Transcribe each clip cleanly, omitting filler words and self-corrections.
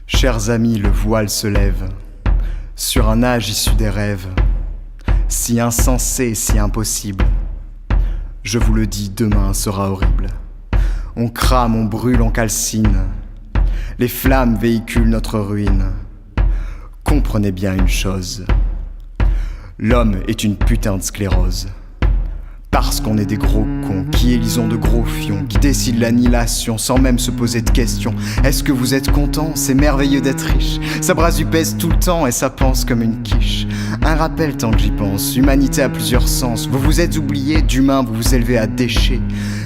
Chers amis, le voile se lève sur un âge issu des rêves, si insensé, si impossible. Je vous le dis, demain sera horrible. On crame, on brûle, on calcine. Les flammes véhiculent notre ruine. Comprenez bien une chose, l'homme est une putain de sclérose. Parce qu'on est des gros cons, qui élisons de gros fions, qui décident l'annihilation sans même se poser de questions. Est-ce que vous êtes content? C'est merveilleux d'être riche. Ça brasse du pèse tout le temps et ça pense comme une quiche. Un rappel tant que j'y pense, humanité a plusieurs sens. Vous vous êtes oublié, d'humain vous vous élevez à déchets.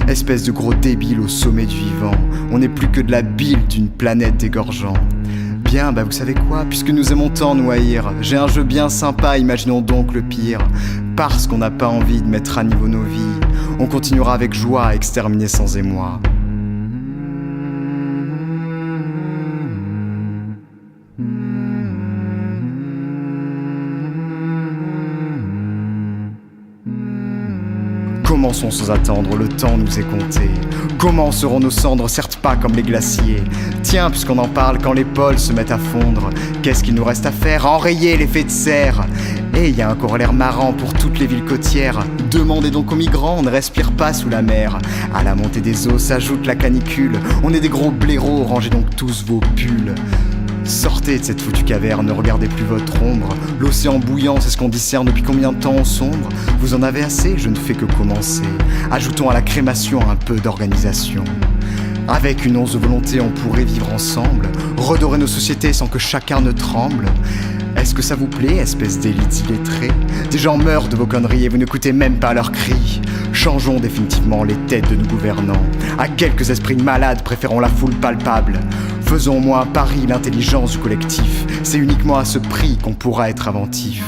Espèce de gros débile au sommet du vivant. On n'est plus que de la bile d'une planète dégorgeant. Bien, bah vous savez quoi, puisque nous aimons tant nous haïr, j'ai un jeu bien sympa, imaginons donc le pire. Parce qu'on n'a pas envie de mettre à niveau nos vies, on continuera avec joie à exterminer sans émoi. Commençons sans attendre, le temps nous est compté. Comment seront nos cendres, certes pas comme les glaciers. Tiens, puisqu'on en parle, quand les pôles se mettent à fondre, qu'est-ce qu'il nous reste à faire? Enrayer l'effet de serre. Et y a un corollaire marrant pour toutes les villes côtières. Demandez donc aux migrants, on ne respire pas sous la mer. À la montée des eaux s'ajoute la canicule. On est des gros blaireaux, rangez donc tous vos pulls. Sortez de cette foutue caverne, ne regardez plus votre ombre. L'océan bouillant, c'est ce qu'on discerne depuis combien de temps on sombre. Vous en avez assez, je ne fais que commencer. Ajoutons à la crémation un peu d'organisation. Avec une once de volonté, on pourrait vivre ensemble, redorer nos sociétés sans que chacun ne tremble. Est-ce que ça vous plaît, espèce d'élite illettrée? Des gens meurent de vos conneries et vous n'écoutez même pas leurs cris. Changeons définitivement les têtes de nos gouvernants. À quelques esprits malades, préférons la foule palpable. Faisons au moins un pari, l'intelligence du collectif. C'est uniquement à ce prix qu'on pourra être inventif.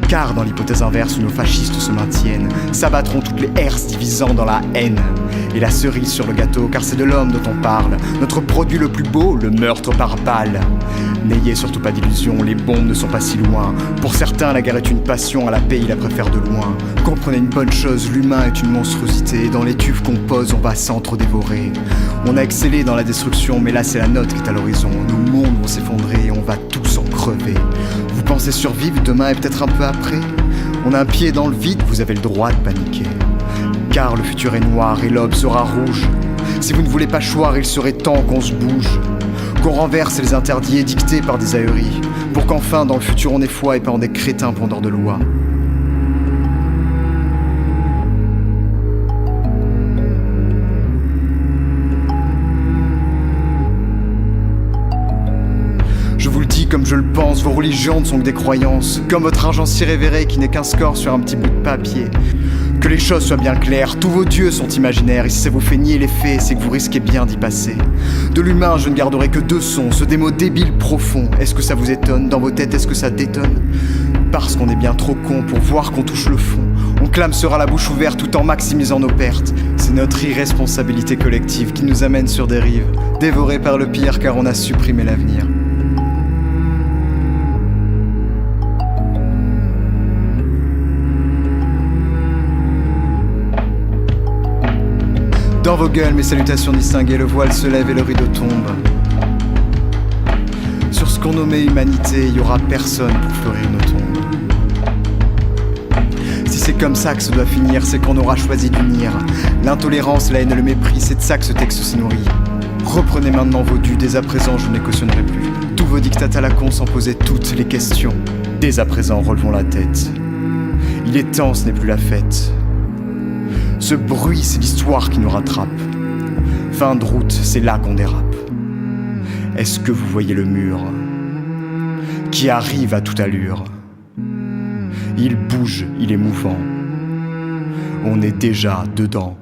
Car dans l'hypothèse inverse où nos fascistes se maintiennent, s'abattront toutes les herses divisant dans la haine. Et la cerise sur le gâteau, car c'est de l'homme dont on parle, notre produit le plus beau, le meurtre par balle. N'ayez surtout pas d'illusions, les bombes ne sont pas si loin. Pour certains, la guerre est une passion, à la paix, ils la préfèrent de loin. Comprenez une bonne chose, l'humain est une monstruosité. Dans les tubes qu'on pose, on va s'entre-dévorer. On a excellé dans la destruction, mais là c'est la nôtre qui est à l'horizon. Nos mondes vont s'effondrer et on va tous en crever. Vous pensez survivre demain et peut-être un peu après? On a un pied dans le vide, vous avez le droit de paniquer. Car le futur est noir et l'aube sera rouge. Si vous ne voulez pas choir, il serait temps qu'on se bouge. Qu'on renverse les interdits édictés par des ahuris. Pour qu'enfin dans le futur on ait foi et pas en des crétins pendant de loi. Je vous le dis comme je le pense, vos religions ne sont que des croyances. Comme votre argent si révéré qui n'est qu'un score sur un petit bout de papier. Que les choses soient bien claires, tous vos dieux sont imaginaires. Et si ça vous fait nier les faits, c'est que vous risquez bien d'y passer. De l'humain, je ne garderai que deux sons, ceux des mots débiles profonds. Est-ce que ça vous étonne? Dans vos têtes, est-ce que ça détonne? Parce qu'on est bien trop cons pour voir qu'on touche le fond. On clame sera la bouche ouverte tout en maximisant nos pertes. C'est notre irresponsabilité collective qui nous amène sur des rives, dévorés par le pire car on a supprimé l'avenir. Dans vos gueules, mes salutations distinguées, le voile se lève et le rideau tombe. Sur ce qu'on nommait humanité, il y aura personne pour fleurir nos tombes. Si c'est comme ça que ça doit finir, c'est qu'on aura choisi d'unir l'intolérance, la haine et le mépris, c'est de ça que ce texte se nourrit. Reprenez maintenant vos dus, dès à présent je ne les cautionnerai plus. Tous vos dictats à la con sans poser toutes les questions. Dès à présent relevons la tête. Il est temps, ce n'est plus la fête. Ce bruit, c'est l'histoire qui nous rattrape. Fin de route, c'est là qu'on dérape. Est-ce que vous voyez le mur qui arrive à toute allure? Il bouge, il est mouvant. On est déjà dedans.